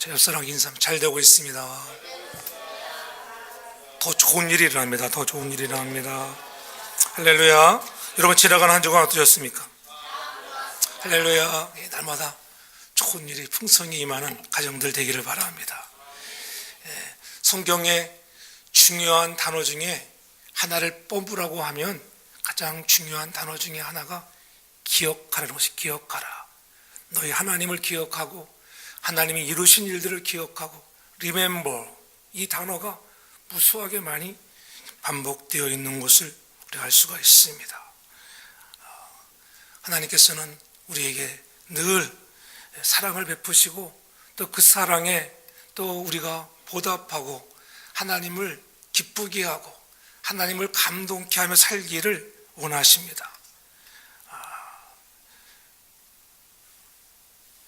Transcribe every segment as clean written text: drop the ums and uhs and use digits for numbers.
제 옆사람 인상 잘 되고 있습니다. 더 좋은 일이 일어납니다. 더 좋은 일이 일어납니다. 할렐루야. 여러분, 지나간 한 주간 어떠셨습니까? 할렐루야. 날마다 좋은 일이 풍성히 임하는 가정들 되기를 바랍니다. 성경의 중요한 단어 중에 하나를 뽑으라고 하면 가장 중요한 단어 중에 하나가 기억하라는 것이, 기억하라. 너희 하나님을 기억하고 하나님이 이루신 일들을 기억하고 remember, 이 단어가 무수하게 많이 반복되어 있는 것을 우리가 알 수가 있습니다. 하나님께서는 우리에게 늘 사랑을 베푸시고 또 그 사랑에 또 우리가 보답하고 하나님을 기쁘게 하고 하나님을 감동케 하며 살기를 원하십니다.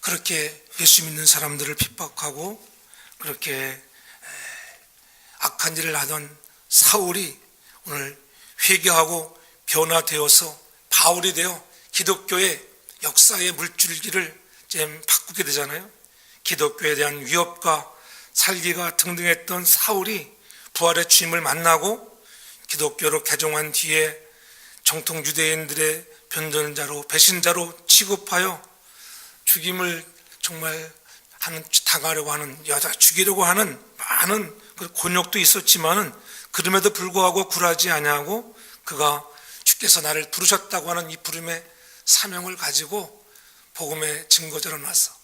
그렇게 예수 믿는 사람들을 핍박하고 그렇게 악한 일을 하던 사울이 오늘 회개하고 변화되어서 바울이 되어 기독교의 역사의 물줄기를 바꾸게 되잖아요. 기독교에 대한 위협과 살기가 등등했던 사울이 부활의 주님을 만나고 기독교로 개종한 뒤에 정통 유대인들의 변전자로 배신자로 취급하여 죽임을 정말 당하려고 하는, 여자 죽이려고 하는 많은 곤욕도 있었지만은 그럼에도 불구하고 굴하지 아니하고 그가 주께서 나를 부르셨다고 하는 이 부름의 사명을 가지고 복음의 증거자로 나서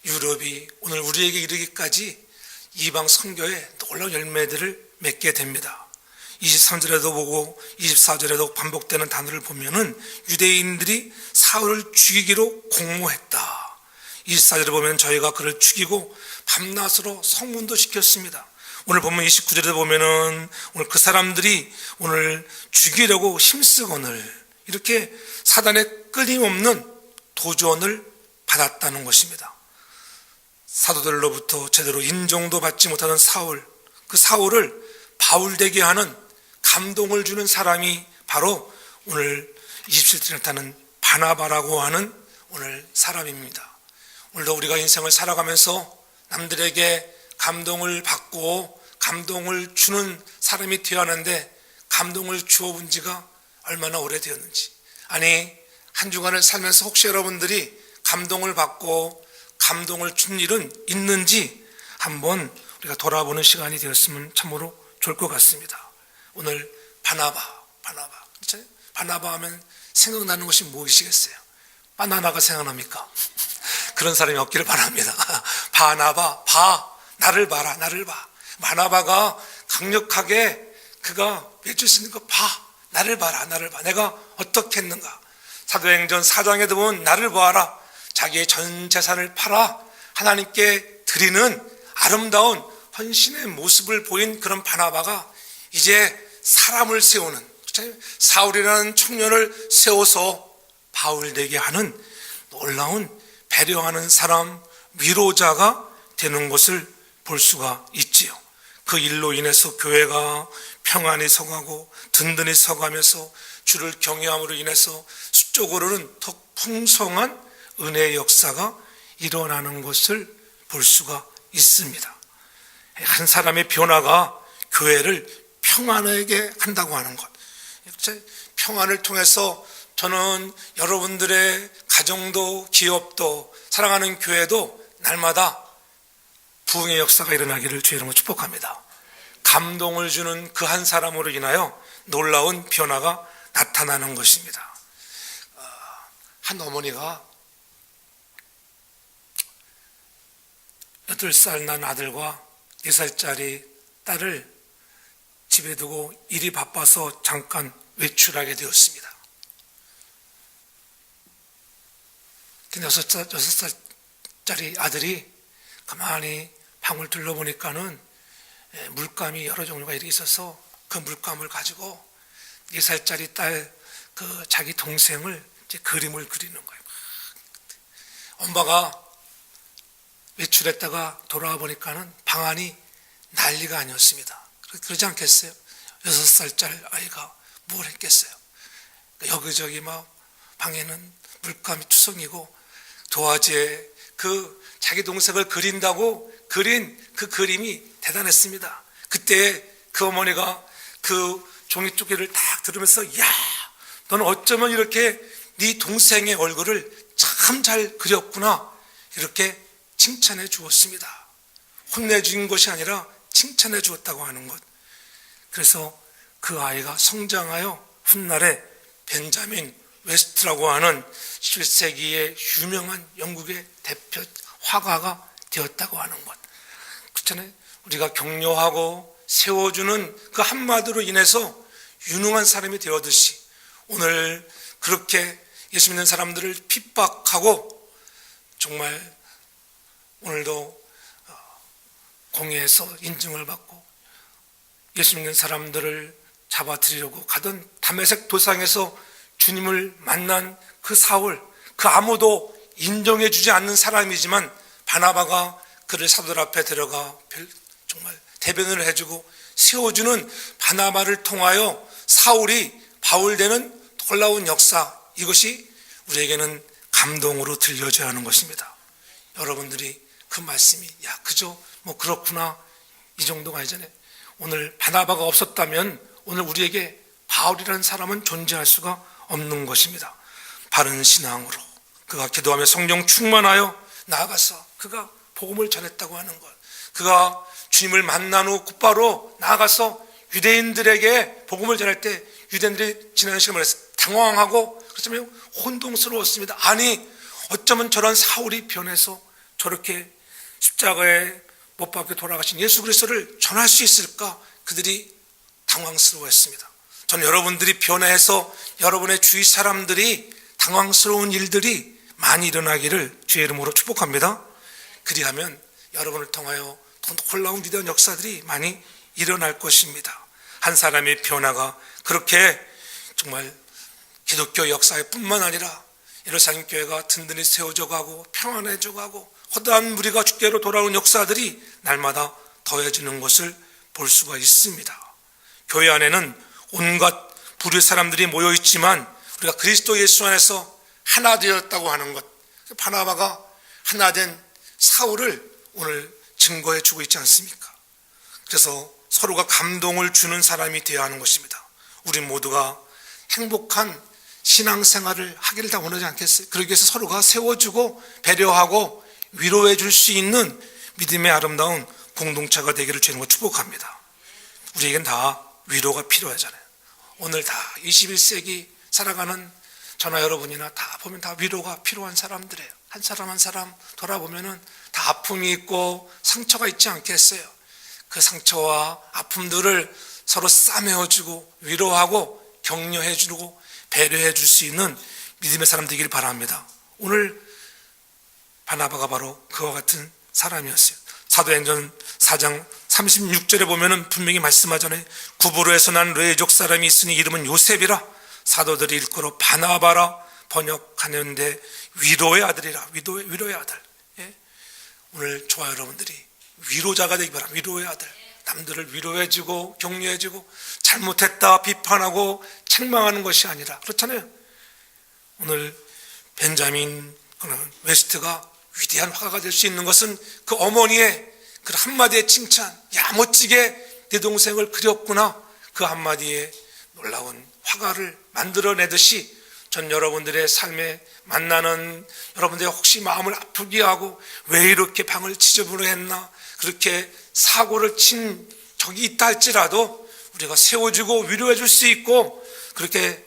유럽이 오늘 우리에게 이르기까지 이방 선교의 놀라운 열매들을 맺게 됩니다. 23절에도 보고 24절에도 반복되는 단어를 보면은 유대인들이 사울을 죽이기로 공모했다. 24절에 보면 저희가 그를 죽이고 밤낮으로 성문도 시켰습니다. 오늘 보면 29절에 보면은 오늘 그 사람들이 오늘 죽이려고 힘쓰거늘 이렇게 사단의 끊임없는 도전을 받았다는 것입니다. 사도들로부터 제대로 인정도 받지 못하는 사울, 그 사울을 바울되게 하는 감동을 주는 사람이 바로 오늘 27절에 나타나는 바나바라고 하는 오늘 사람입니다. 오늘도 우리가 인생을 살아가면서 남들에게 감동을 받고 감동을 주는 사람이 되어야 하는데 감동을 주어본 지가 얼마나 오래되었는지, 아니 한 주간을 살면서 혹시 여러분들이 감동을 받고 감동을 준 일은 있는지 한번 우리가 돌아보는 시간이 되었으면 참으로 좋을 것 같습니다. 오늘 바나바 그렇죠? 바나바 하면 생각나는 것이 무엇이겠어요? 바나나가 생각납니까? 그런 사람이 없기를 바랍니다. 바나바, 나를 봐라, 나를 봐. 바나바가 강력하게 그가 외칠 수 있는 거 봐, 나를 봐라, 나를 봐. 내가 어떻게 했는가? 사도행전 4장에도 보면 나를 보아라, 자기의 전 재산을 팔아 하나님께 드리는 아름다운 헌신의 모습을 보인 그런 바나바가 이제 사람을 세우는, 사울이라는 청년을 세워서 바울되게 하는 놀라운 배려하는 사람, 위로자가 되는 것을 볼 수가 있지요. 그 일로 인해서 교회가 평안히 서가고 든든히 서가면서 주를 경외함으로 인해서 수적으로는 더 풍성한 은혜의 역사가 일어나는 것을 볼 수가 있습니다. 한 사람의 변화가 교회를 평안하게 한다고 하는 것, 평안을 통해서 저는 여러분들의 가정도 기업도 사랑하는 교회도 날마다 부흥의 역사가 일어나기를 주의 이름으로 축복합니다. 감동을 주는 그 한 사람으로 인하여 놀라운 변화가 나타나는 것입니다. 한 어머니가 8살 난 아들과 4살짜리 딸을 집에 두고 일이 바빠서 잠깐 외출하게 되었습니다. 6살짜리 아들이 가만히 방을 둘러보니까는 물감이 여러 종류가 이렇게 있어서 그 물감을 가지고 4살짜리 딸 그 자기 동생을 이제 그림을 그리는 거예요. 엄마가 외출했다가 돌아와 보니까는 방 안이 난리가 아니었습니다. 그러지 않겠어요? 6살짜리 아이가 뭘 했겠어요? 여기저기 막 방에는 물감이 투성이고 도화지에 자기 동생을 그린다고 그린 그 그림이 대단했습니다. 그때 그 어머니가 그 종이조끼를 딱 들으면서, 야, 너는 어쩌면 이렇게 네 동생의 얼굴을 참 잘 그렸구나, 이렇게 칭찬해 주었습니다. 혼내준 것이 아니라 칭찬해 주었다고 하는 것. 그래서 그 아이가 성장하여 훗날에 벤자민 웨스트라고 하는 17세기의 유명한 영국의 대표 화가가 되었다고 하는 것. 그렇잖아요. 우리가 격려하고 세워주는 그 한마디로 인해서 유능한 사람이 되었듯이, 오늘 그렇게 예수 믿는 사람들을 핍박하고 정말 오늘도 공회에서 인증을 받고 예수 믿는 사람들을 잡아들이려고 가던 다메섹 도상에서 주님을 만난 그 사울, 그 아무도 인정해 주지 않는 사람이지만 바나바가 그를 사도들 앞에 들어가 정말 대변을 해주고 세워주는 바나바를 통하여 사울이 바울되는 놀라운 역사, 이것이 우리에게는 감동으로 들려져야 하는 것입니다. 여러분들이 그 말씀이, 야, 그저 뭐 그렇구나, 이 정도가 아니잖아요. 오늘 바나바가 없었다면 오늘 우리에게 바울이라는 사람은 존재할 수가 없는 것입니다. 바른 신앙으로 그가 기도하며 성령 충만하여 나아가서 그가 복음을 전했다고 하는 것, 그가 주님을 만난 후 곧바로 나아가서 유대인들에게 복음을 전할 때 유대인들이 지난 시간에 말해서 당황하고 그렇다면 혼동스러웠습니다. 아니, 어쩌면 저런 사울이 변해서 저렇게 십자가에 못 박혀 돌아가신 예수 그리스도를 전할 수 있을까? 그들이 당황스러워했습니다. 저는 여러분들이 변해서 여러분의 주위 사람들이 당황스러운 일들이 많이 일어나기를 주의 이름으로 축복합니다. 그리하면 여러분을 통하여 더 놀라운 위대한 역사들이 많이 일어날 것입니다. 한 사람의 변화가 그렇게 정말 기독교 역사에 뿐만 아니라 예루살렘 교회가 든든히 세워져 가고 평안해져 가고 허다한 무리가 주께로 돌아오는 역사들이 날마다 더해지는 것을 볼 수가 있습니다. 교회 안에는 온갖 부류의 사람들이 모여 있지만 우리가 그리스도 예수 안에서 하나 되었다고 하는 것, 바나바가 하나 된 사울을 오늘 증거해 주고 있지 않습니까? 그래서 서로가 감동을 주는 사람이 되어야 하는 것입니다. 우리 모두가 행복한 신앙생활을 하기를 다 원하지 않겠어요? 그러기 위해서 서로가 세워주고 배려하고 위로해 줄 수 있는 믿음의 아름다운 공동체가 되기를 주님으로 축복합니다. 우리에겐 다 위로가 필요하잖아요. 오늘 다 21세기 살아가는 저나 여러분이나 다 보면 다 위로가 필요한 사람들이에요. 한 사람 한 사람 돌아보면은 다 아픔이 있고 상처가 있지 않겠어요? 그 상처와 아픔들을 서로 싸매어주고 위로하고 격려해주고 배려해 줄 수 있는 믿음의 사람 되기를 바랍니다. 오늘 바나바가 바로 그와 같은 사람이었어요. 사도행전 4장 36절에 보면은 분명히 말씀하잖아요. 구브로에서 난 레이족 사람이 있으니 이름은 요셉이라, 사도들이 일컬어 바나바라 번역하는데 위로의 아들이라. 위로의 아들. 예? 오늘 저와 여러분들이 위로자가 되기 바랍니다. 위로의 아들. 남들을 위로해주고 격려해주고 잘못했다 비판하고 책망하는 것이 아니라, 그렇잖아요. 오늘 벤자민 웨스트가 위대한 화가가 될 수 있는 것은 그 어머니의 그 한마디의 칭찬, 야, 멋지게 내 동생을 그렸구나, 그 한마디에 놀라운 화가를 만들어내듯이 전 여러분들의 삶에 만나는 여러분들의 혹시 마음을 아프게 하고 왜 이렇게 방을 지저분하게 했나, 그렇게 사고를 친 적이 있다 할지라도 우리가 세워주고 위로해 줄 수 있고 그렇게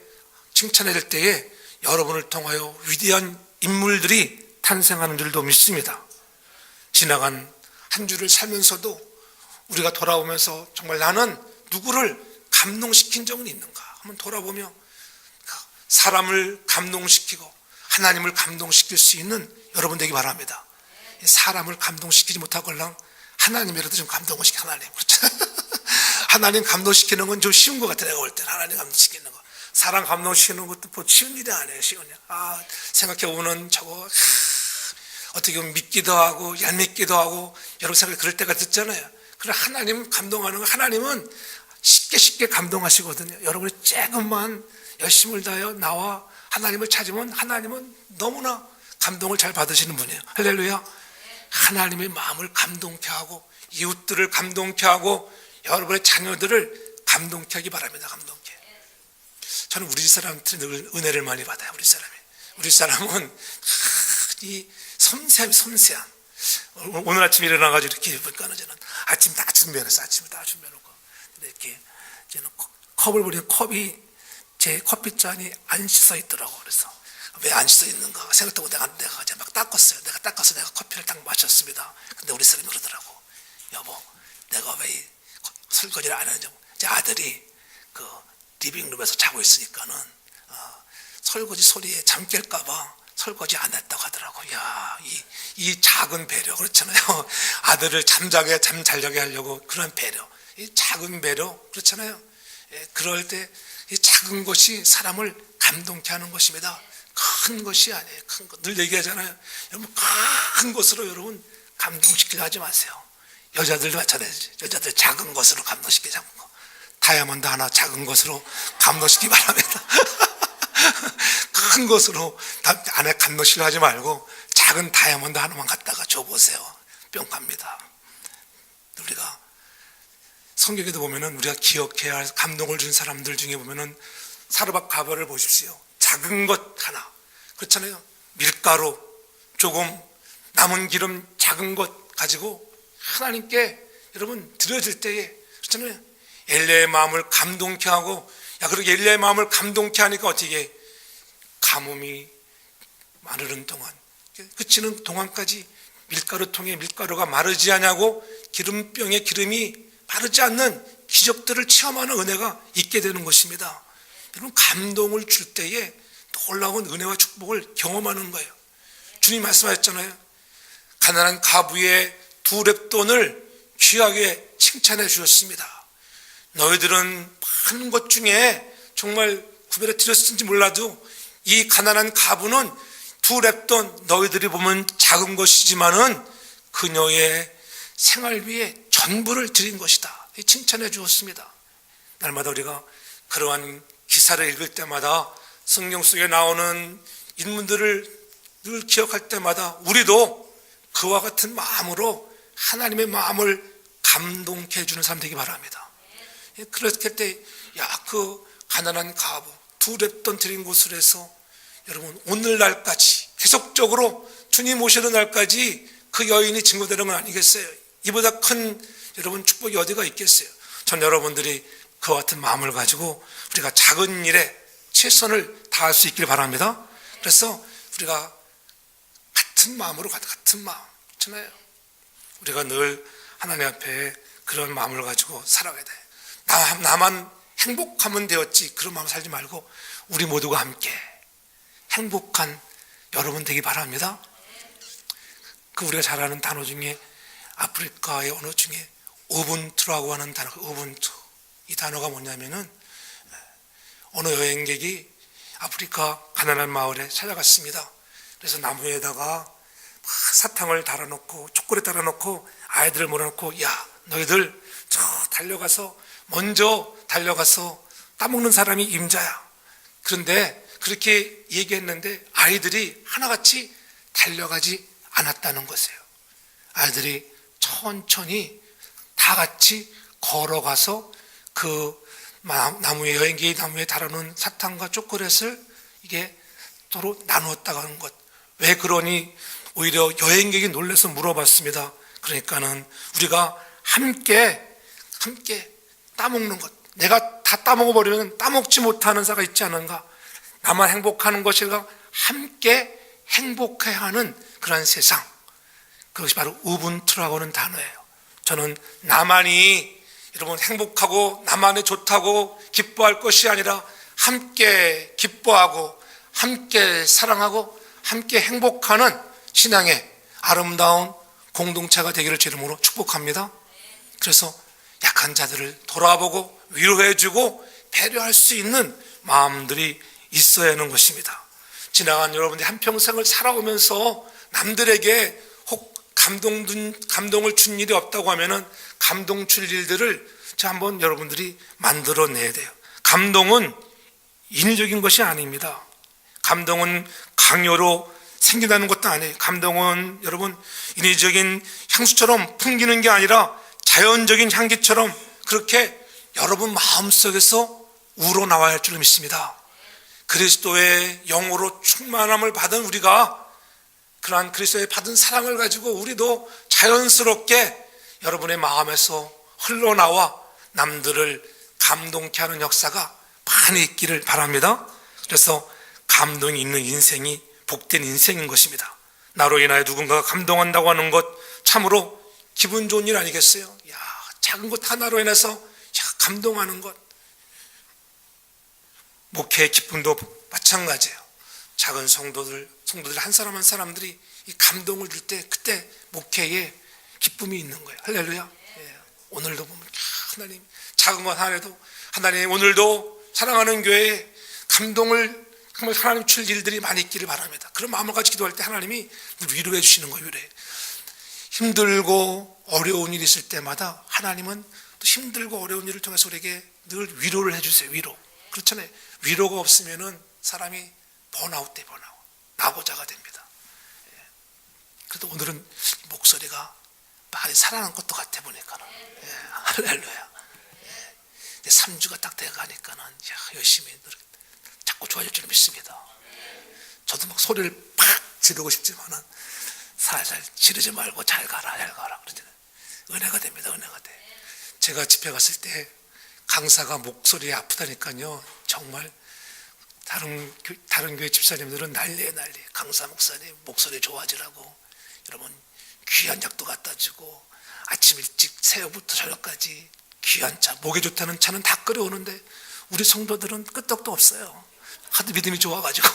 칭찬해 줄 때에 여러분을 통하여 위대한 인물들이 탄생하는 줄도 믿습니다. 지나간 한 주를 살면서도 우리가 돌아오면서 정말 나는 누구를 감동시킨 적은 있는가 한번 돌아보며 사람을 감동시키고 하나님을 감동시킬 수 있는 여러분 되기 바랍니다. 사람을 감동시키지 못하걸랑 하나님이라도 좀 감동을 시켜. 하나님, 그렇죠? 하나님 감동시키는 건 좀 쉬운 것 같아. 내가 볼 때는 하나님 감동시키는 거, 사람 감동시키는 것도 뭐 쉬운 일이 아니에요. 쉬운 일. 생각해보면 저거 어떻게 보면 믿기도 하고 얄밉기도 하고 여러분 생각에 그럴 때가 있잖아요. 그래, 하나님 감동하는 거, 하나님은 쉽게 감동하시거든요. 여러분이 조금만 열심을 다하여 나와 하나님을 찾으면 하나님은 너무나 감동을 잘 받으시는 분이에요. 할렐루야. 하나님의 마음을 감동케 하고 이웃들을 감동케 하고 여러분의 자녀들을 감동케 하기 바랍니다. 감동케. 저는 우리 사람한테 늘 은혜를 많이 받아요. 우리 사람은 이 섬세한 오늘 아침 일어나가지고 이렇게 보니까 저는 아침 다 준비해놨어. 아침을 다 준비해놓고 이렇게 저는 컵을 보니 컵이 제 커피잔이 안 씻어 있더라고. 그래서 왜 안 씻어 있는가 생각하고 내가 이제 막 닦았어요. 내가 닦아서 내가 커피를 딱 마셨습니다. 근데 우리 사람이 그러더라고. 여보, 내가 왜 설거지를 안 하느냐고. 제 아들이 그 리빙룸에서 자고 있으니까는 설거지 소리에 잠 깰까봐 설거지 안 했다고 하더라고. 야, 이 작은 배려, 그렇잖아요. 아들을 잠 잘 자게 하려고 그런 배려, 이 작은 배려, 그렇잖아요. 예, 그럴 때 이 작은 것이 사람을 감동케 하는 것입니다. 큰 것이 아니에요. 큰 것. 늘 얘기하잖아요. 여러분, 큰 것으로 여러분 감동시키려 하지 마세요. 여자들도 마찬가지죠. 여자들 작은 것으로 감동시키지 않고 다이아몬드 하나 작은 것으로 감동시키기 바랍니다. 큰 것으로 안에 감동시키려 하지 말고 작은 다이아몬드 하나만 갖다가 줘보세요. 뿅 갑니다. 우리가 성경에도 보면은 우리가 기억해야 할 감동을 준 사람들 중에 보면은 사르밧 가버를 보십시오. 작은 것 하나, 그렇잖아요. 밀가루 조금, 남은 기름 작은 것 가지고 하나님께 여러분 드려질 때에, 그렇잖아요. 엘리야의 마음을 감동케 하고, 그리고 엘리야의 마음을 감동케 하니까 어떻게 가뭄이 마르는 동안, 그치는 동안까지 밀가루통에 밀가루가 마르지 않냐고 기름병에 기름이 마르지 않는 기적들을 체험하는 은혜가 있게 되는 것입니다. 여러분, 감동을 줄 때에 놀라운 은혜와 축복을 경험하는 거예요. 주님 말씀하셨잖아요. 가난한 가부의 2렙돈을 귀하게 칭찬해 주셨습니다. 너희들은 많은 것 중에 정말 구별해 드렸을지 몰라도 이 가난한 가부는 2렙돈, 너희들이 보면 작은 것이지만은 그녀의 생활비에 전부를 드린 것이다. 칭찬해 주었습니다. 날마다 우리가 그러한 기사를 읽을 때마다 성경 속에 나오는 인물들을 늘 기억할 때마다 우리도 그와 같은 마음으로 하나님의 마음을 감동케 해주는 사람 되기 바랍니다. 그렇게 때, 그 가난한 가부 2렙돈 드린 곳을 해서 여러분 오늘날까지 계속적으로 주님 오시는 날까지 그 여인이 증거되는 건 아니겠어요? 이보다 큰 여러분 축복이 어디가 있겠어요? 전 여러분들이 그와 같은 마음을 가지고 우리가 작은 일에 최선을 다할 수 있길 바랍니다. 그래서 우리가 같은 마음으로 같은 마음, 그렇잖아요. 우리가 늘 하나님 앞에 그런 마음을 가지고 살아가야 돼. 나만 행복하면 되었지, 그런 마음 살지 말고 우리 모두가 함께 행복한 여러분 되기 바랍니다. 그 우리가 잘 아는 단어 중에 아프리카의 언어 중에 우분투라고 하는 단어가, 우분투. 이 단어가 뭐냐면은 어느 여행객이 아프리카 가난한 마을에 찾아갔습니다. 그래서 나무에다가 사탕을 달아놓고 초콜릿 달아놓고 아이들을 몰아놓고, 야, 너희들 저 먼저 달려가서 따먹는 사람이 임자야. 그런데 그렇게 얘기했는데 아이들이 하나같이 달려가지 않았다는 것이에요. 아이들이 천천히 다 같이 걸어가서 그 여행객이 나무에 달아놓은 사탕과 초콜릿을 이게 서로 나누었다고 하는 것. 왜 그러니? 오히려 여행객이 놀라서 물어봤습니다. 그러니까는 우리가 함께 따먹는 것, 내가 다 따먹어버리면 따먹지 못하는 자가 있지 않은가? 나만 행복하는 것이가 함께 행복해하는 그런 세상, 그것이 바로 우분투라고 하는 단어예요. 저는 나만이 여러분 행복하고 나만이 좋다고 기뻐할 것이 아니라 함께 기뻐하고 함께 사랑하고 함께 행복하는 신앙의 아름다운 공동체가 되기를 주 이름으로 축복합니다. 그래서 약한 자들을 돌아보고 위로해주고 배려할 수 있는 마음들이 있어야 하는 것입니다. 지나간 여러분들이 한평생을 살아오면서 남들에게 혹 감동을 준 일이 없다고 하면은 감동 줄 일들을 한번 여러분들이 만들어내야 돼요. 감동은 인위적인 것이 아닙니다. 감동은 강요로 생긴다는 것도 아니에요. 감동은 여러분 인위적인 향수처럼 풍기는 게 아니라 자연적인 향기처럼 그렇게 여러분 마음속에서 우러나와야 할 줄 믿습니다. 그리스도의 영으로 충만함을 받은 우리가 그러한 그리스도의 받은 사랑을 가지고 우리도 자연스럽게 여러분의 마음에서 흘러나와 남들을 감동케 하는 역사가 많이 있기를 바랍니다. 그래서 감동이 있는 인생이 복된 인생인 것입니다. 나로 인하여 누군가가 감동한다고 하는 것 참으로 기분 좋은 일 아니겠어요? 야, 작은 것 하나로 인해서 감동하는 것. 목회의 기쁨도 마찬가지예요. 작은 성도들 한 사람 한 사람들이 이 감동을 줄 때 그때 목회에 기쁨이 있는 거예요. 할렐루야. 예. 오늘도 보면 하나님 작은 것 하나라도 하나님 오늘도 사랑하는 교회에 감동을 정말 하나님 줄 일들이 많이 있기를 바랍니다. 그런 마음을 가지고 기도할 때 하나님이 위로해 주시는 거예요. 위로해. 힘들고 어려운 일이 있을 때마다 하나님은 또 힘들고 어려운 일을 통해서 우리에게 늘 위로를 해주세요. 위로. 그렇잖아요. 위로가 없으면은 사람이 번아웃 돼 번아웃. 낙오자가 됩니다. 예. 그래도 오늘은 목소리가 많이 살아난 것도 같아 보니까는. 예. 할렐루야. 예. 3주가 딱 돼가니까는 열심히 자꾸 좋아질 줄 믿습니다. 저도 막 소리를 팍 지르고 싶지만은 살살 지르지 말고 잘 가라 그러잖아요. 은혜가 됩니다. 은혜가 돼. 제가 집회 갔을 때 강사가 목소리 아프다니까요. 정말 다른 교회 집사님들은 난리에 난리. 강사 목사님 목소리 좋아지라고 여러분 귀한 약도 갖다 주고 아침 일찍 새벽부터 저녁까지 귀한 차, 목에 좋다는 차는 다 끓여오는데 우리 성도들은 끄떡도 없어요. 하도 믿음이 좋아가지고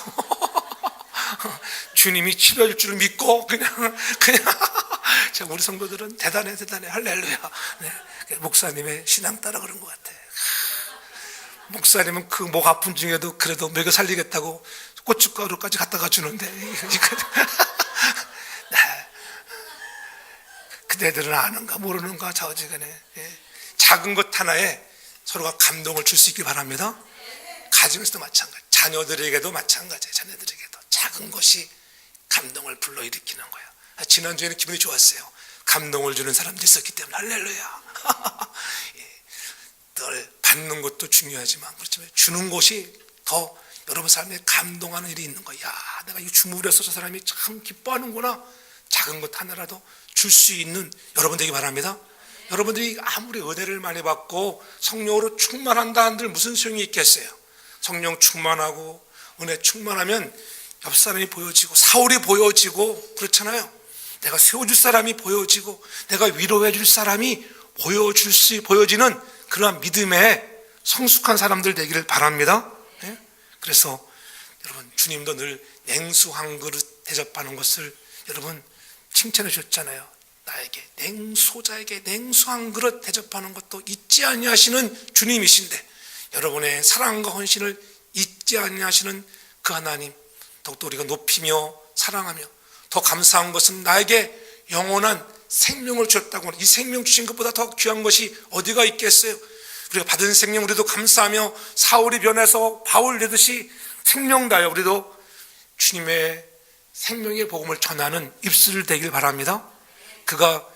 주님이 치료해 줄 줄 믿고 그냥 우리 성도들은 대단해 할렐루야. 네. 목사님의 신앙 따라 그런 것 같아. 목사님은 그 목 아픈 중에도 그래도 먹여 살리겠다고 고춧가루까지 갖다가 주는데 네. 그대들은 아는가 모르는가 좌우지간에 작은 것 하나에 서로가 감동을 줄 수 있길 바랍니다. 가정에서도 마찬가지, 자녀들에게도 마찬가지예요. 자녀들에게도 작은 것이 감동을 불러일으키는 거예요. 지난주에는 기분이 좋았어요. 감동을 주는 사람들이 있었기 때문에 할렐루야. 늘 받는 것도 중요하지만 그렇지만 주는 것이 더 여러분 삶에 감동하는 일이 있는 거야. 내가 이 주물에서 저 사람이 참 기뻐하는구나. 작은 것 하나라도 줄 수 있는 여러분 되기 바랍니다. 여러분들이 아무리 은혜를 많이 받고 성령으로 충만한다 한들 무슨 소용이 있겠어요? 성령 충만하고 은혜 충만하면 옆 사람이 보여지고 사울이 보여지고 그렇잖아요. 내가 세워줄 사람이 보여지고 내가 위로해 줄 사람이 보여지는 그러한 믿음에 성숙한 사람들 되기를 바랍니다. 네? 그래서 여러분 주님도 늘 냉수 한 그릇 대접하는 것을 여러분 칭찬해 주셨잖아요. 나에게 소자에게 냉수 한 그릇 대접하는 것도 잊지 아니하시는 주님이신데 여러분의 사랑과 헌신을 잊지 아니하시는 그 하나님 더욱더 우리가 높이며 사랑하며 더 감사한 것은 나에게 영원한 생명을 주셨다고 이 생명 주신 것보다 더 귀한 것이 어디가 있겠어요? 우리가 받은 생명 우리도 감사하며 사울이 변해서 바울 되듯이 생명 다여 우리도 주님의 생명의 복음을 전하는 입술을 되길 바랍니다. 그가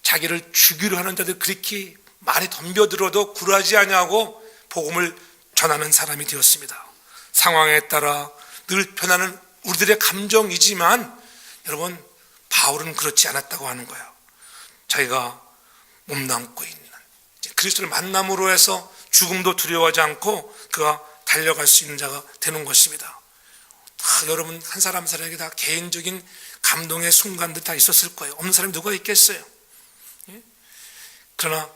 자기를 죽이려 하는 자들 그렇게 많이 덤벼들어도 굴하지 아니하고 복음을 전하는 사람이 되었습니다. 상황에 따라 늘 변하는 우리들의 감정이지만 여러분 바울은 그렇지 않았다고 하는 거예요. 자기가 몸담고 있는 그리스도를 만남으로 해서 죽음도 두려워하지 않고 그가 달려갈 수 있는 자가 되는 것입니다. 다 여러분 한 사람 한 사람에게 다 개인적인 감동의 순간들 다 있었을 거예요. 없는 사람이 누가 있겠어요? 예? 그러나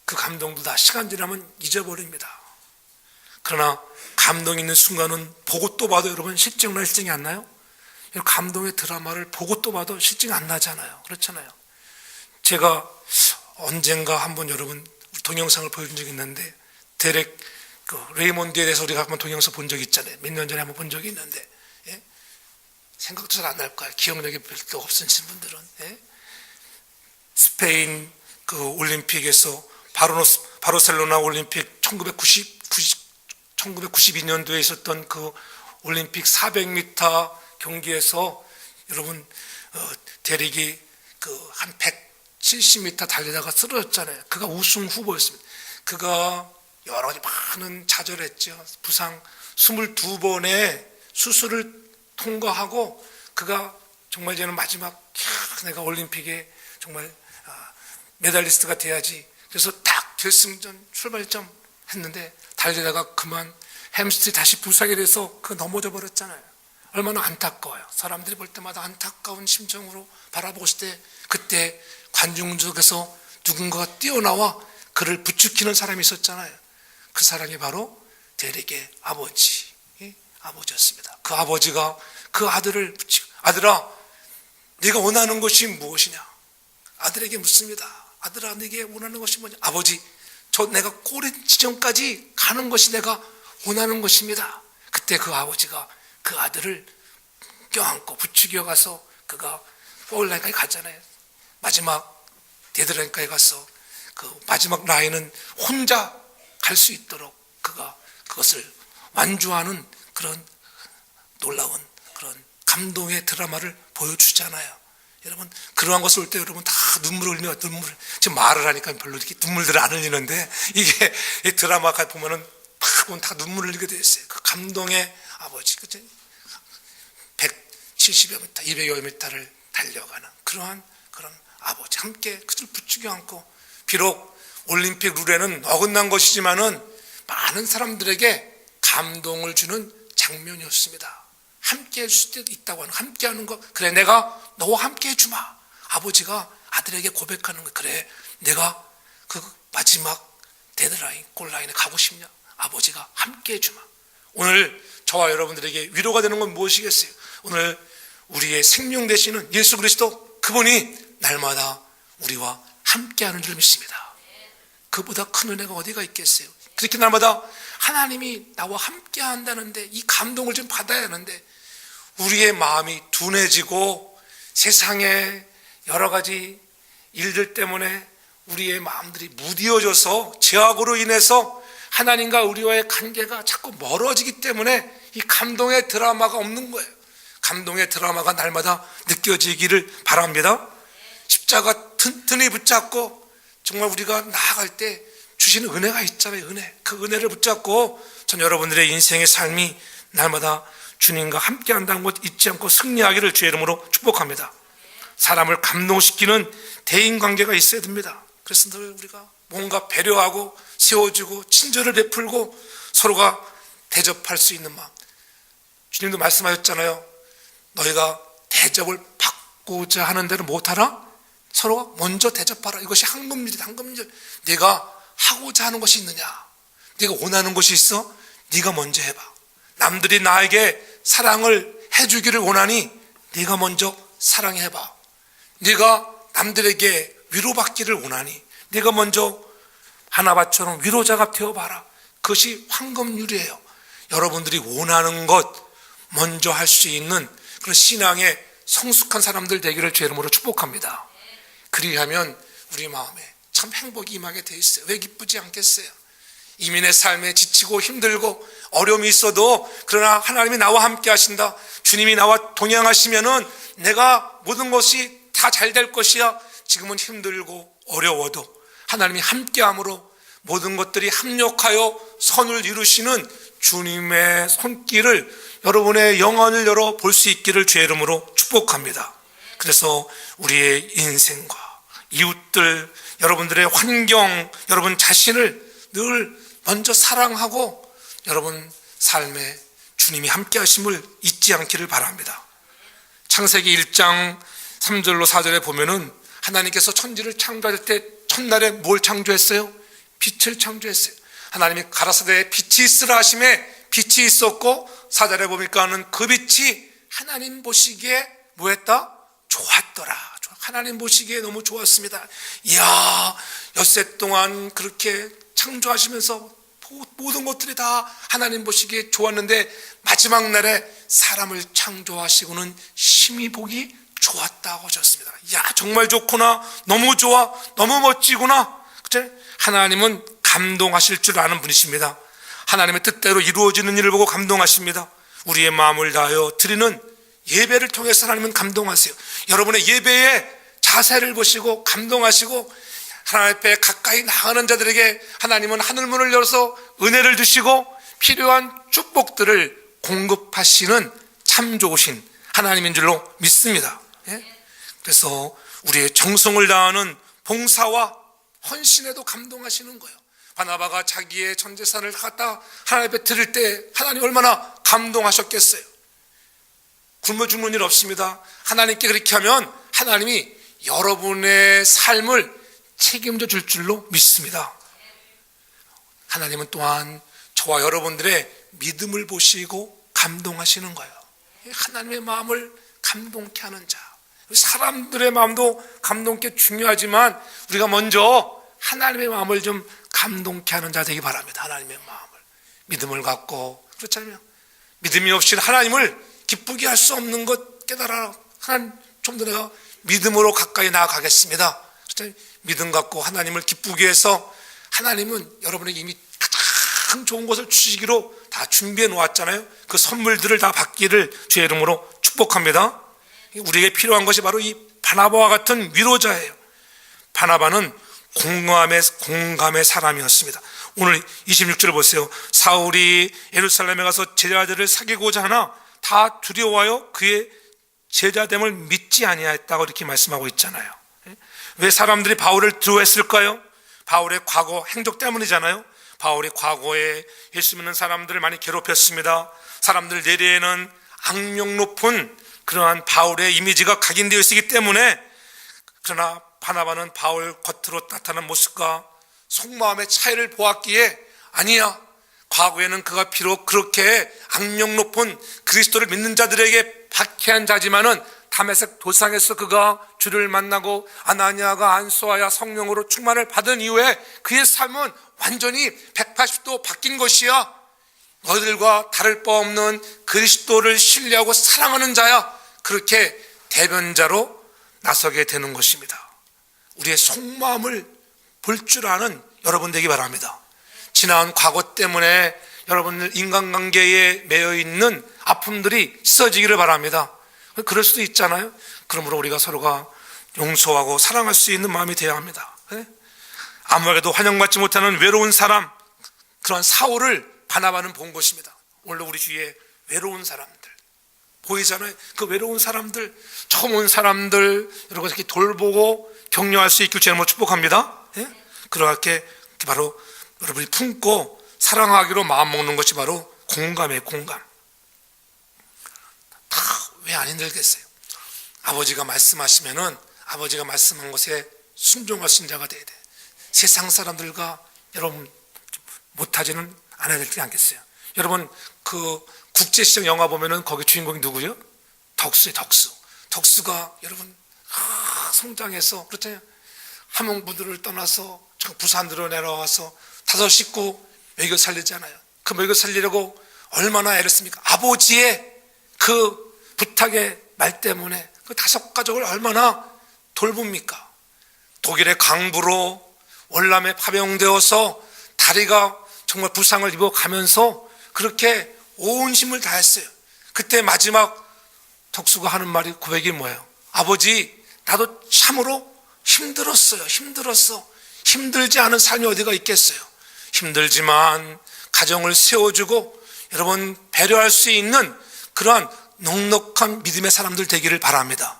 그 감동도 다 시간 지나면 잊어버립니다. 그러나 감동 있는 순간은 보고 또 봐도 여러분 실증나 실증이 안 나요? 감동의 드라마를 보고 또 봐도 실증이 안 나잖아요. 그렇잖아요. 제가 언젠가 한번 여러분 동영상을 보여준 적이 있는데 데렉 레이몬드에 대해서 우리가 한번 동영상 본 적이 있잖아요. 몇 년 전에 한번 본 적이 있는데 예? 생각도 잘 안 날 거예요. 기억력이 별로 없으신 분들은 예? 스페인 그 올림픽에서 바르셀로나 올림픽 1992년도에 있었던 그 올림픽 400m 경기에서 여러분 대릭이 한 170m 달리다가 쓰러졌잖아요. 그가 우승 후보였습니다. 그가 여러 가지 많은 좌절을 했죠. 부상 22번의 수술을 통과하고 그가 정말 이제는 마지막 내가 올림픽에 정말 메달리스트가 돼야지. 그래서 딱 결승전 출발점 했는데 달리다가 그만 햄스트링 다시 부상이 돼서 그 넘어져 버렸잖아요. 얼마나 안타까워요. 사람들이 볼 때마다 안타까운 심정으로 바라보고 있을 때 그때 관중 속에서 누군가가 뛰어나와 그를 부추기는 사람이 있었잖아요. 그 사람이 바로 데릭의 아버지였습니다. 그 아버지가 그 아들을 부추고 아들아 네가 원하는 것이 무엇이냐 아들에게 묻습니다. 아들아 네게 원하는 것이 뭐냐. 아버지 저 내가 꼬리 지점까지 가는 것이 내가 원하는 것입니다. 그때 그 아버지가 그 아들을 껴안고 부추겨 가서 그가 포울라인까지 갔잖아요. 마지막 데드라인까지 가서 그 마지막 라인은 혼자 갈 수 있도록 그가 그것을 완주하는 그런 놀라운 그런 감동의 드라마를 보여주잖아요. 여러분 그러한 것을 볼 때 여러분 다 눈물을 흘려. 지금 말을 하니까 별로 이렇게 눈물들을 안 흘리는데 이게 이 드라마가 보면은 다 눈물을 흘리게 되어 있어요. 그 감동의 아버지 170여 미터 200여 미터를 달려가는 그러한 그런 아버지 함께 그들 부추겨 안고 비록 올림픽 룰에는 어긋난 것이지만은 많은 사람들에게 감동을 주는 장면이었습니다. 함께 할 수 있다고 하는 함께 하는 것 그래 내가 너와 함께 해주마. 아버지가 아들에게 고백하는 것 그래 내가 그 마지막 데드라인 골라인에 가고 싶냐. 아버지가 함께 해주마. 오늘 저와 여러분들에게 위로가 되는 건 무엇이겠어요? 오늘 우리의 생명 되시는 예수 그리스도 그분이 날마다 우리와 함께하는 줄 믿습니다. 그보다 큰 은혜가 어디가 있겠어요? 그렇게 날마다 하나님이 나와 함께 한다는데 이 감동을 좀 받아야 하는데 우리의 마음이 둔해지고 세상의 여러 가지 일들 때문에 우리의 마음들이 무디어져서 죄악으로 인해서 하나님과 우리와의 관계가 자꾸 멀어지기 때문에 이 감동의 드라마가 없는 거예요. 감동의 드라마가 날마다 느껴지기를 바랍니다. 십자가 튼튼히 붙잡고 정말 우리가 나아갈 때 주시는 은혜가 있잖아요. 그 은혜를 붙잡고 전 여러분들의 인생의 삶이 날마다 주님과 함께 한다는 것 잊지 않고 승리하기를 주의 이름으로 축복합니다. 사람을 감동시키는 대인관계가 있어야 됩니다. 그래서 늘 우리가 뭔가 배려하고 세워주고 친절을 베풀고 서로가 대접할 수 있는 마음. 주님도 말씀하셨잖아요. 너희가 대접을 받고자 하는 대로 못하나? 서로가 먼저 대접하라. 이것이 황금률이다. 황금률. 네가 하고자 하는 것이 있느냐? 네가 원하는 것이 있어? 네가 먼저 해봐. 남들이 나에게 사랑을 해주기를 원하니 네가 먼저 사랑해봐. 네가 남들에게 위로받기를 원하니 네가 먼저 하나밭처럼 위로자가 되어봐라. 그것이 황금률이에요. 여러분들이 원하는 것 먼저 할 수 있는 그런 신앙의 성숙한 사람들 되기를 주의 이름으로 축복합니다. 그리하면 우리 마음에 참 행복이 임하게 돼 있어요. 왜 기쁘지 않겠어요? 이민의 삶에 지치고 힘들고 어려움이 있어도 그러나 하나님이 나와 함께 하신다. 주님이 나와 동행하시면은 내가 모든 것이 다 잘 될 것이야. 지금은 힘들고 어려워도 하나님이 함께함으로 모든 것들이 합력하여 선을 이루시는 주님의 손길을 여러분의 영혼을 열어 볼 수 있기를 주의 이름으로 축복합니다. 그래서 우리의 인생과 이웃들, 여러분들의 환경, 여러분 자신을 늘 먼저 사랑하고 여러분 삶에 주님이 함께 하심을 잊지 않기를 바랍니다. 창세기 1장 3절로 4절에 보면은 하나님께서 천지를 창조할 때 첫날에 뭘 창조했어요? 빛을 창조했어요. 하나님이 가라사대에 빛이 있으라 하심에 빛이 있었고 4절에 보니까는 그 빛이 하나님 보시기에 뭐했다? 좋았더라. 하나님 보시기에 너무 좋았습니다. 이야, 엿새 동안 그렇게 창조하시면서 모든 것들이 다 하나님 보시기에 좋았는데 마지막 날에 사람을 창조하시고는 심히 보기 좋았다고 하셨습니다. 야, 정말 좋구나. 너무 좋아. 너무 멋지구나. 그렇죠? 하나님은 감동하실 줄 아는 분이십니다. 하나님의 뜻대로 이루어지는 일을 보고 감동하십니다. 우리의 마음을 다하여 드리는 예배를 통해서 하나님은 감동하세요. 여러분의 예배의 자세를 보시고 감동하시고 하나님 앞에 가까이 나가는 자들에게 하나님은 하늘문을 열어서 은혜를 주시고 필요한 축복들을 공급하시는 참 좋으신 하나님인 줄로 믿습니다. 그래서 우리의 정성을 다하는 봉사와 헌신에도 감동하시는 거예요. 바나바가 자기의 전 재산을 갖다 하나님 앞에 드릴 때 하나님 얼마나 감동하셨겠어요. 굶어 죽는 일 없습니다. 하나님께 그렇게 하면 하나님이 여러분의 삶을 책임져 줄 줄로 믿습니다. 하나님은 또한 저와 여러분들의 믿음을 보시고 감동하시는 거예요. 하나님의 마음을 감동케 하는 자, 사람들의 마음도 감동케 중요하지만 우리가 먼저 하나님의 마음을 좀 감동케 하는 자 되기 바랍니다. 하나님의 마음을 믿음을 갖고, 그렇잖아요. 믿음이 없이 하나님을 기쁘게 할 수 없는 것 깨달아. 하나님, 좀 더 내가 믿음으로 가까이 나아가겠습니다. 믿음 갖고 하나님을 기쁘게 해서, 하나님은 여러분에게 이미 가장 좋은 것을 주시기로 다 준비해 놓았잖아요. 그 선물들을 다 받기를 주의 이름으로 축복합니다. 우리에게 필요한 것이 바로 이 바나바와 같은 위로자예요. 바나바는 공감의 사람이었습니다. 오늘 26절 보세요. 사울이 예루살렘에 가서 제자들을 사귀고자 하나 다 두려워하여 그의 제자됨을 믿지 아니하였다고 이렇게 말씀하고 있잖아요. 왜 사람들이 바울을 두려워했을까요? 바울의 과거 행적 때문이잖아요. 바울이 과거에 예수 믿는 사람들을 많이 괴롭혔습니다. 사람들 내리에는 악명 높은 그러한 바울의 이미지가 각인되어 있기 때문에, 그러나 바나바는 바울 겉으로 나타난 모습과 속마음의 차이를 보았기에, 아니야, 과거에는 그가 비록 그렇게 악명 높은 그리스도를 믿는 자들에게 박해한 자지만은 다메섹 도상에서 그가 주를 만나고 아나니아가 안수하여 성령으로 충만을 받은 이후에 그의 삶은 완전히 180도 바뀐 것이야. 너희들과 다를 바 없는 그리스도를 신뢰하고 사랑하는 자야. 그렇게 대변자로 나서게 되는 것입니다. 우리의 속마음을 볼 줄 아는 여러분 되기 바랍니다. 지나온 과거 때문에 여러분들 인간관계에 매여 있는 아픔들이 씻어지기를 바랍니다. 그럴 수도 있잖아요. 그러므로 우리가 서로가 용서하고 사랑할 수 있는 마음이 되어야 합니다. 아무에게도 환영받지 못하는 외로운 사람, 그런 사울을 바나바는 본 것입니다. 오늘 우리 주위에 외로운 사람들 보이잖아요. 그 외로운 사람들, 처음 온 사람들 여러분 이렇게 돌보고 격려할 수 있길 주님으로 축복합니다. 그렇게 바로 여러분이 품고 사랑하기로 마음먹는 것이 바로 공감의 공감. 다 왜 안 힘들겠어요? 아버지가 말씀하시면은 아버지가 말씀한 것에 순종할 신자가 돼야 돼. 세상 사람들과 여러분 못하지는 않아야 되지 않겠어요? 여러분 그 국제시장 영화 보면은 거기 주인공이 누구요? 덕수예요. 덕수가 여러분 성장해서, 그렇잖아요. 함흥부두를 떠나서 부산으로 내려와서 5 식구 먹여 살리잖아요. 그 먹여 살리려고 얼마나 애를 씁니까? 아버지의 그 부탁의 말 때문에 그 5 가족을 얼마나 돌봅니까? 독일의 강부로 월남에 파병되어서 다리가 정말 부상을 입어가면서 그렇게 온 힘을 다했어요. 그때 마지막 덕수가 하는 말이, 고백이 뭐예요? 아버지, 나도 참으로 힘들었어요. 힘들지 않은 삶이 어디가 있겠어요? 힘들지만 가정을 세워주고 여러분 배려할 수 있는 그러한 넉넉한 믿음의 사람들 되기를 바랍니다.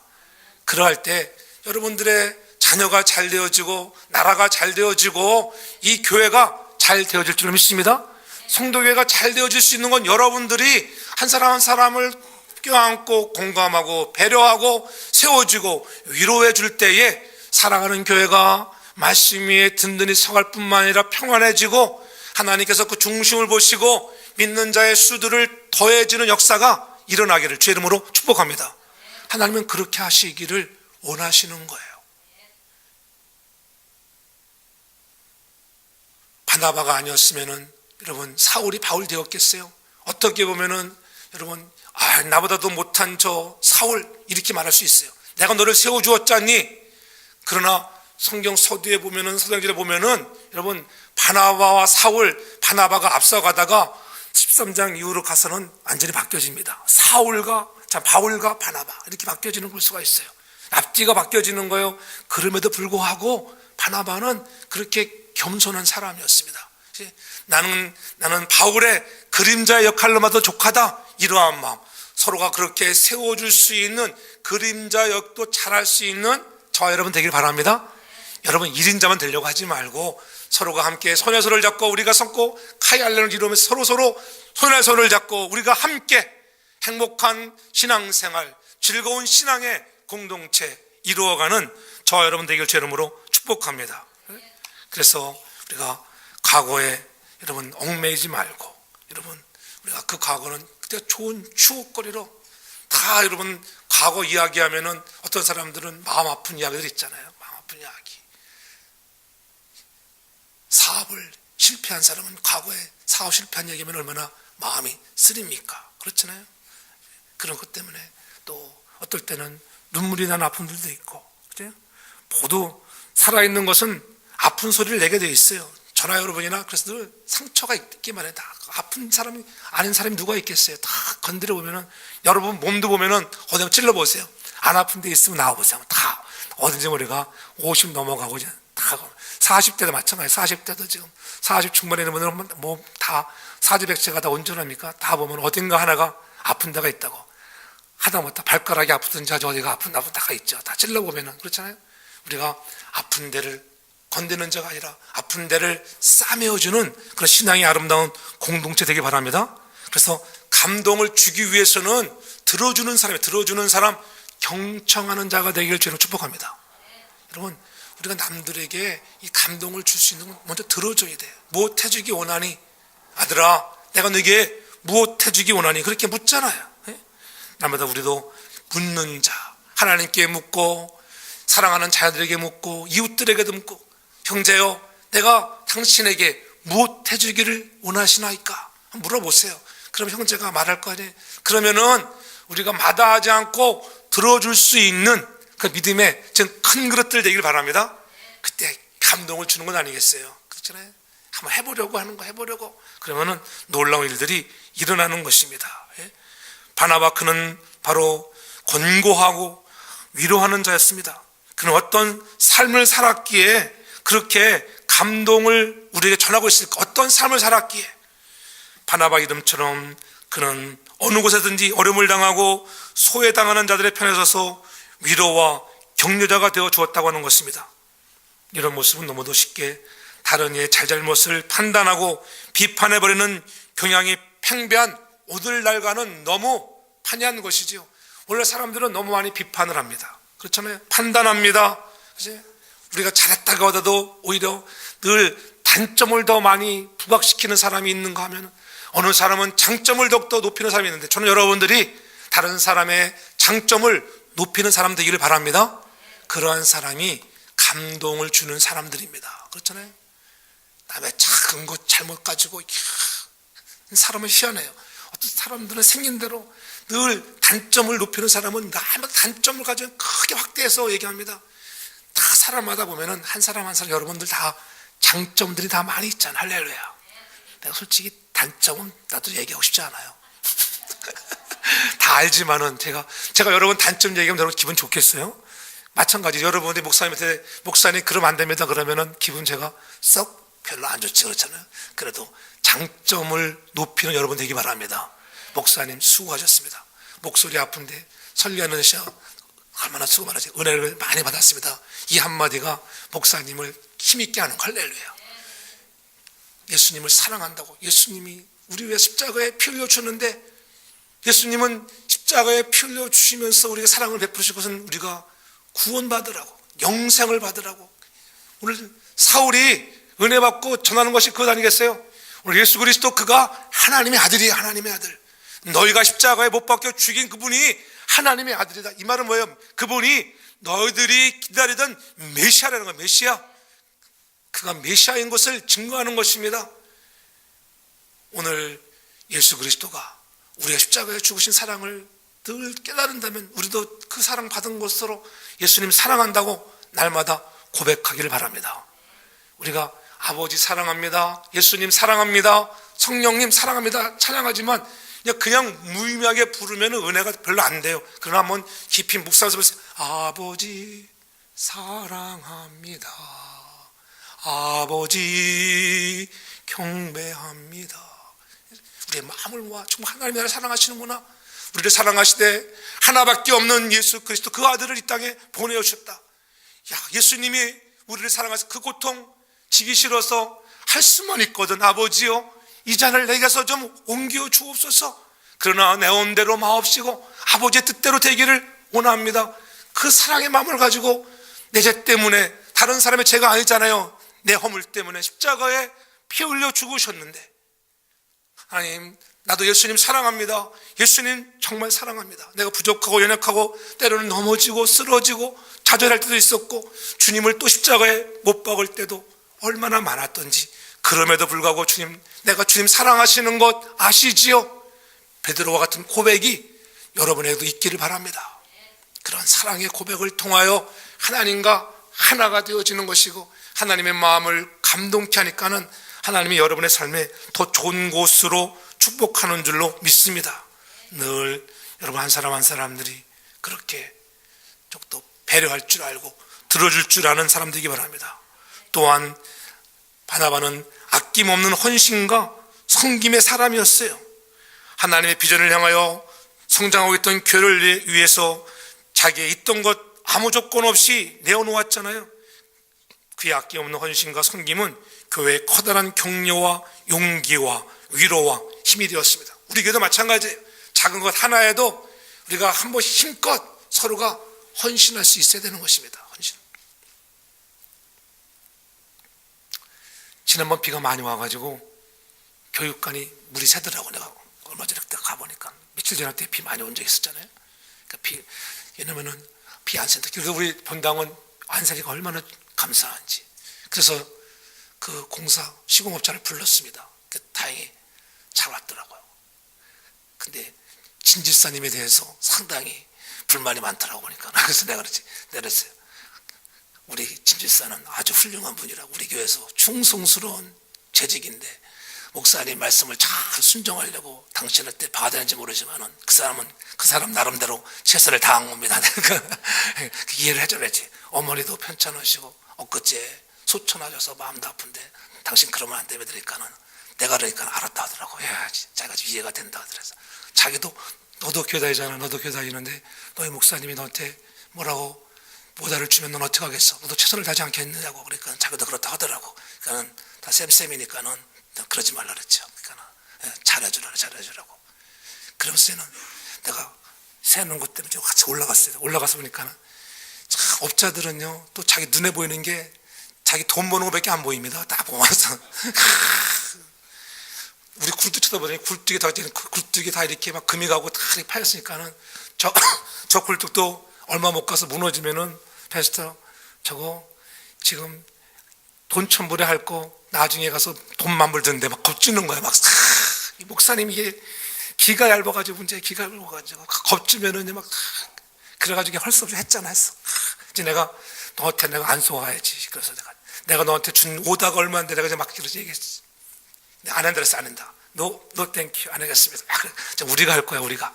그러할 때 여러분들의 자녀가 잘 되어지고 나라가 잘 되어지고 이 교회가 잘 되어질 줄 믿습니다. 성도교회가 잘 되어질 수 있는 건 여러분들이 한 사람 한 사람을 껴안고 공감하고 배려하고 세워주고 위로해 줄 때에 사랑하는 교회가 말씀 위에 든든히 서갈 뿐만 아니라 평안해지고 하나님께서 그 중심을 보시고 믿는 자의 수들을 더해지는 역사가 일어나기를 주의 이름으로 축복합니다. 하나님은 그렇게 하시기를 원하시는 거예요. 바나바가 아니었으면은 여러분 사울이 바울 되었겠어요? 어떻게 보면은 여러분 나보다도 못한 저 사울 이렇게 말할 수 있어요. 내가 너를 세워주었잖니. 그러나 성경 서두에 보면은, 사도행전에 보면은 여러분 바나바와 사울, 바나바가 앞서가다가 13장 이후로 가서는 완전히 바뀌어집니다. 사울과 자, 바울과 바나바 이렇게 바뀌어지는 볼 수가 있어요. 앞뒤가 바뀌어지는 거예요. 그럼에도 불구하고 바나바는 그렇게 겸손한 사람이었습니다. 나는 바울의 그림자의 역할로마도 족하다, 이러한 마음, 서로가 그렇게 세워줄 수 있는 그림자 역도 잘할 수 있는 저와 여러분 되길 바랍니다. 여러분 1인자만 되려고 하지 말고 서로가 함께 손에 손을 잡고 우리가 손고 카이알련을 이루면서 서로 손에 손을 잡고 우리가 함께 행복한 신앙생활, 즐거운 신앙의 공동체 이루어가는 저와 여러분 되길 제 이름으로 축복합니다. 그래서 우리가 과거에 여러분 얽매이지 말고, 여러분 우리가 그 과거는 그때 좋은 추억거리로 다, 여러분 과거 이야기하면은 어떤 사람들은 마음 아픈 이야기들 있잖아요. 마음 아픈 이야기. 사업을 실패한 사람은 과거에 사업 실패한 얘기하면 얼마나 마음이 쓰립니까? 그렇잖아요. 그런 것 때문에 또 어떨 때는 눈물이 나는 아픔들도 있고, 그죠? 모두 살아있는 것은 아픈 소리를 내게 돼 있어요. 저나 여러분이나 그래서 늘 상처가 있기만 해. 다 아픈 사람이 아닌 사람이 누가 있겠어요? 다 건드려 보면은, 여러분 몸도 보면은 어디 찔러 보세요. 안 아픈 데 있으면 나와 보세요. 다 어딘지 우리가 50 넘어가고 이제 다 40대도 마찬가지. 40대도 지금 40 중반에 있는 분들은 뭐 다 사지백체가 다 온전합니까? 다 보면 어딘가 하나가 아픈 데가 있다고. 하다못해 발가락이 아프든지 어디가 아픈 데가 있죠. 다 찔러 보면은. 그렇잖아요. 우리가 아픈 데를 건드는 자가 아니라 아픈 데를 싸매어주는 그런 신앙이 아름다운 공동체 되길 바랍니다. 그래서 감동을 주기 위해서는 들어주는 사람, 경청하는 자가 되기를 주로 축복합니다. 여러분, 우리가 남들에게 이 감동을 줄 수 있는 건 먼저 들어줘야 돼요. 무엇 해주기 원하니? 아들아, 내가 너에게 무엇 해주기 원하니? 그렇게 묻잖아요. 날마다 우리도 묻는 자, 하나님께 묻고, 사랑하는 자녀들에게 묻고, 이웃들에게도 묻고, 형제여, 내가 당신에게 무엇 해주기를 원하시나이까? 물어보세요. 그럼 형제가 말할 거 아니에요. 그러면은 우리가 마다하지 않고 들어줄 수 있는 그 믿음의 큰 그릇들 되길 바랍니다. 그때 감동을 주는 건 아니겠어요? 그렇잖아요. 한번 해보려고 그러면은 놀라운 일들이 일어나는 것입니다. 바나바, 그는 바로 권고하고 위로하는 자였습니다. 그는 어떤 삶을 살았기에 그렇게 감동을 우리에게 전하고 있을까? 어떤 삶을 살았기에? 바나바 이름처럼 그는 어느 곳에든지 어려움을 당하고 소외당하는 자들의 편에 서서 위로와 격려자가 되어 주었다고 하는 것입니다. 이런 모습은 너무도 쉽게 다른 이의 잘잘못을 판단하고 비판해버리는 경향이 팽배한 오늘날과는 너무 판이한 것이지요. 원래 사람들은 너무 많이 비판을 합니다. 그렇잖아요. 판단합니다. 그치? 우리가 잘했다고 하더라도 오히려 늘 단점을 더 많이 부각시키는 사람이 있는가 하면, 어느 사람은 장점을 더욱더 높이는 사람이 있는데, 저는 여러분들이 다른 사람의 장점을 높이는 사람 되기를 바랍니다. 그러한 사람이 감동을 주는 사람들입니다. 그렇잖아요. 남의 작은 것 잘못 가지고 사람은 희한해요. 어떤 사람들은 생긴 대로 늘 단점을 높이는 사람은 남의 단점을 가지고 크게 확대해서 얘기합니다. 다 사람마다 보면은 한 사람 한 사람 여러분들 다 장점들이 다 많이 있잖아. 할렐루야. 내가 솔직히 단점은 나도 얘기하고 싶지 않아요. 다 알지만은 제가 여러분 단점 얘기하면 여러분 기분 좋겠어요? 마찬가지. 여러분이 목사님한테 목사님 그러면 안 됩니다 그러면은 기분 제가 썩 별로 안 좋지. 그렇잖아요. 그래도 장점을 높이는 여러분 되기 바랍니다. 목사님 수고하셨습니다. 목소리 아픈데 설교하는 시간 얼마나 수고 많으세요. 은혜를 많이 받았습니다. 이 한마디가 목사님을 힘있게 하는 할렐루야. 예수님을 사랑한다고, 예수님이 우리 위해 십자가에 피 흘려 주셨는데, 예수님은 십자가에 피 흘려 주시면서 우리가 사랑을 베푸신 것은 우리가 구원받으라고, 영생을 받으라고. 오늘 사울이 은혜 받고 전하는 것이 그것 아니겠어요? 오늘 예수 그리스도 그가 하나님의 아들이에요. 하나님의 아들. 너희가 십자가에 못 박혀 죽인 그분이 하나님의 아들이다. 이 말은 뭐예요? 그분이 너희들이 기다리던 메시아라는 거예요. 메시아. 그가 메시아인 것을 증거하는 것입니다. 오늘 예수 그리스도가 우리가 십자가에 죽으신 사랑을 늘 깨달은다면 우리도 그 사랑 받은 것으로 예수님 사랑한다고 날마다 고백하기를 바랍니다. 우리가 아버지 사랑합니다, 예수님 사랑합니다, 성령님 사랑합니다 찬양하지만 그냥 무의미하게 부르면 은혜가 별로 안 돼요. 그러나 한번 깊이 묵상해서 보세요. 아버지 사랑합니다. 아버지 경배합니다. 우리의 마음을 모아 정말 하나님이 나를 사랑하시는구나. 우리를 사랑하시되 하나밖에 없는 예수 그리스도 그 아들을 이 땅에 보내오셨다. 예수님이 우리를 사랑하셔서 그 고통 지기 싫어서 할 수만 있거든. 아버지요, 이 잔을 내게서 좀 옮겨 주옵소서. 그러나 내 온대로 마옵시고 아버지의 뜻대로 되기를 원합니다. 그 사랑의 마음을 가지고 내 죄 때문에, 다른 사람의 죄가 아니잖아요, 내 허물 때문에 십자가에 피 흘려 죽으셨는데, 하나님, 나도 예수님 사랑합니다. 예수님 정말 사랑합니다. 내가 부족하고 연약하고 때로는 넘어지고 쓰러지고 좌절할 때도 있었고 주님을 또 십자가에 못 박을 때도 얼마나 많았던지, 그럼에도 불구하고 주님, 내가 주님 사랑하시는 것 아시지요? 베드로와 같은 고백이 여러분에게도 있기를 바랍니다. 그런 사랑의 고백을 통하여 하나님과 하나가 되어지는 것이고, 하나님의 마음을 감동케 하니까는 하나님이 여러분의 삶에 더 좋은 곳으로 축복하는 줄로 믿습니다. 늘 여러분 한 사람 한 사람들이 그렇게 또 배려할 줄 알고 들어줄 줄 아는 사람 되기 바랍니다. 또한 바나바는 아낌없는 헌신과 섬김의 사람이었어요. 하나님의 비전을 향하여 성장하고 있던 교회를 위해서 자기의 있던 것 아무 조건 없이 내어놓았잖아요. 그의 아낌없는 헌신과 섬김은 교회의 커다란 격려와 용기와 위로와 힘이 되었습니다. 우리 교회도 마찬가지예요. 작은 것 하나에도 우리가 한번 힘껏 서로가 헌신할 수 있어야 되는 것입니다. 헌신. 지난번 비가 많이 와가지고 교육관이 물이 새더라고. 내가 얼마 전에 그때 가보니까 며칠 전에 비 많이 온 적이 있었잖아요. 그러니까 왜냐면은 비 안 샌다. 그래서 우리 본당은 안 새니까 얼마나 감사한지. 그래서 그 공사 시공업자를 불렀습니다. 다행히 잘 왔더라고요. 근데 진집사님에 대해서 상당히 불만이 많더라고 보니까. 그래서 내가 그랬어요. 우리 진집사는 아주 훌륭한 분이라고, 우리 교회에서 충성스러운 재직인데 목사님 말씀을 잘 순종하려고 당신을 때 받아야지 모르지만은 그 사람 나름대로 최선을 다한 겁니다. 이해를 해줘야지. 어머니도 편찮으시고 엊그제 소천하셔서 마음도 아픈데 당신 그러면 안 되면 그러니까는 내가 그러니까 알았다 하더라고. 자기가 이해가 된다 하더라서, 자기도 너도 교회 다니잖아. 너도 교회 다니는데 너희 목사님이 너한테 뭐라고 모자를 주면 넌 어떻게 하겠어? 너도 최선을 다하지 않겠느냐고. 그러니까 자기도 그렇다 하더라고. 그러니까는 다 쌤쌤이니까는 그러지 말라 그랬죠. 그러니까 잘해주라고. 그러면서는 내가 새는 것 때문에 같이 올라갔어요. 올라가서 보니까는 업자들은요, 또 자기 눈에 보이는 게 자기 돈 버는 것밖에 안 보입니다. 딱 보면서 우리 굴뚝 쳐다보더니 굴뚝이 다 이렇게 막 금이 가고 다 이렇게 파였으니까는 저 굴뚝도 얼마 못 가서 무너지면은 패스터 저거 지금 돈 천불에 할 거 나중에 가서 돈 만불 드는데 막 겁주는 거야. 막 이 목사님 이게 기가 얇아가지고 겁주면은 막 그래가지고 할 수 없이 했어. 이제 내가 너한테 내가 안 속아야지. 그래서 내가 너한테 준 오다가 얼마인데 내가 이제 막 그렇게 얘기했어. 안 한다, 안 한다. No 땡큐, 안 하겠습니다. 그래, 우리가 할 거야, 우리가.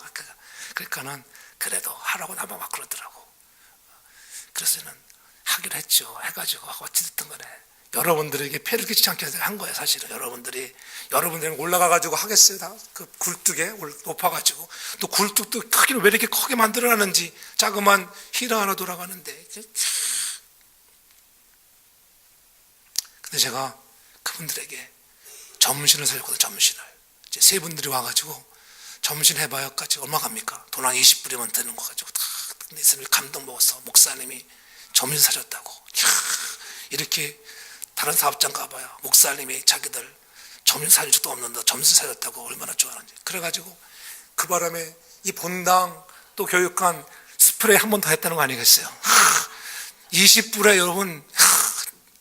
그러니까는 그래도 하라고 나만 막 그러더라고. 그래서는 하기로 했죠. 해가지고 어찌됐든 간에 여러분들에게 폐를 끼치지 않게 한 거예요. 사실은 여러분들은 올라가가지고 하겠어요. 다 그 굴뚝에 높아가지고, 또 굴뚝도 크기를 왜 이렇게 크게 만들어놨는지, 자그만 힐 하나 돌아가는데. 근데 제가 그분들에게 점심을 사줬거든요. 점심을 이제 세 분들이 와가지고 점심 해봐야까지 얼마 갑니까? 돈 한 20불이면 되는 거 가지고 근데 이 사람이 감동 먹었어. 목사님이 점심 사줬다고. 이렇게 다른 사업장 가봐야 목사님이 자기들 점심 사줄 적도 없는데 점심 사줬다고 얼마나 좋아하는지. 그래가지고 그 바람에 이 본당 또 교육관 스프레이 한 번 더 했다는 거 아니겠어요? 20불에 여러분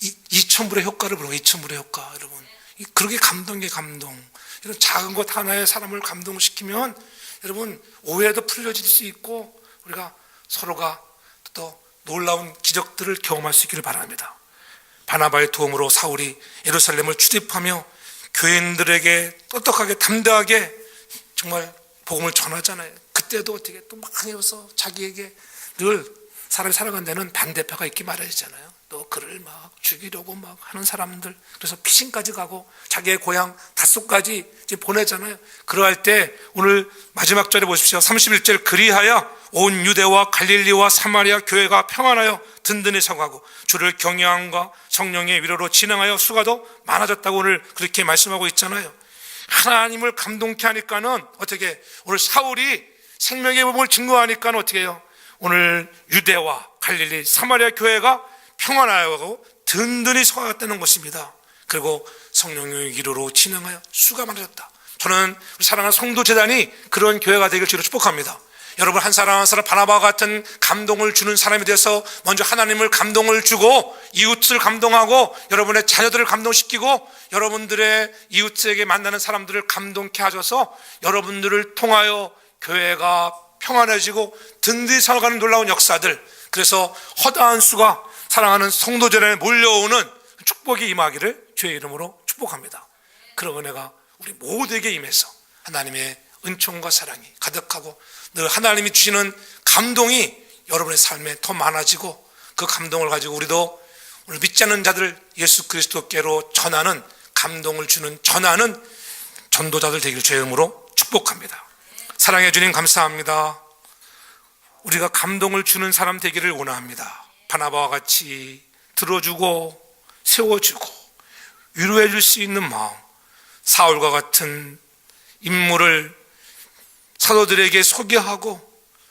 2,000불의 효과를 보는 거예요. 2,000불의 효과. 여러분, 그렇게 감동의 감동. 이런 작은 것 하나에 사람을 감동시키면 여러분 오해도 풀려질 수 있고, 우리가 서로가 또 놀라운 기적들을 경험할 수 있기를 바랍니다. 바나바의 도움으로 사울이 예루살렘을 출입하며 교인들에게 똑똑하게 담대하게 정말 복음을 전하잖아요. 그때도 어떻게 또 많이 와서 자기에게 늘 사람이 살아간 데는 반대파가 있기 마련이잖아요. 또 그를 막 죽이려고 막 하는 사람들, 그래서 피신까지 가고 자기의 고향 닷소까지 이제 보내잖아요. 그러할 때 오늘 마지막 절에 보십시오. 31절, 그리하여 온 유대와 갈릴리와 사마리아 교회가 평안하여 든든히 서가고 주를 경외함과 성령의 위로로 진행하여 수가 더 많아졌다고 오늘 그렇게 말씀하고 있잖아요. 하나님을 감동케 하니까는 어떻게, 오늘 사울이 생명의 복음을 증거하니까는 어떻게 해요? 오늘 유대와 갈릴리 사마리아 교회가 평안하고 든든히 서갔다는 것입니다. 그리고 성령의 위로로 진행하여 수가 많아졌다. 저는 우리 사랑하는 성도재단이 그런 교회가 되길 주로 축복합니다. 여러분 한 사람 한 사람 바나바와 같은 감동을 주는 사람이 돼서 먼저 하나님을 감동을 주고 이웃을 감동하고 여러분의 자녀들을 감동시키고 여러분들의 이웃에게 만나는 사람들을 감동케 하셔서 여러분들을 통하여 교회가 평안해지고 든든히 살아가는 놀라운 역사들, 그래서 허다한 수가 사랑하는 성도전에 몰려오는 축복이 임하기를 주의 이름으로 축복합니다. 그런 은혜가 우리 모두에게 임해서 하나님의 은총과 사랑이 가득하고 늘 하나님이 주시는 감동이 여러분의 삶에 더 많아지고 그 감동을 가지고 우리도 오늘 믿지 않는 자들 예수 그리스도께로 전하는, 감동을 주는 전하는 전도자들 되기를 주의 이름으로 축복합니다. 사랑해 주님 감사합니다. 우리가 감동을 주는 사람 되기를 원합니다. 바나바와 같이 들어주고 세워주고 위로해 줄 수 있는 마음, 사울과 같은 인물을 사도들에게 소개하고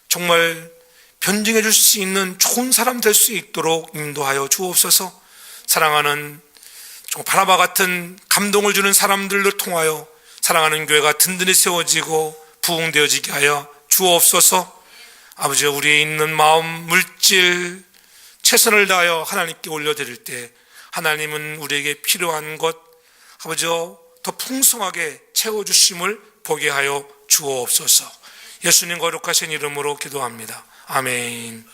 정말 변증해 줄 수 있는 좋은 사람 될 수 있도록 인도하여 주옵소서. 사랑하는 바나바 같은 감동을 주는 사람들을 통하여 사랑하는 교회가 든든히 세워지고 부흥되어지게 하여 주옵소서. 아버지, 우리의 있는 마음, 물질, 최선을 다하여 하나님께 올려드릴 때 하나님은 우리에게 필요한 것 아버지 더 풍성하게 채워주심을 보게 하여 주옵소서. 예수님 거룩하신 이름으로 기도합니다. 아멘.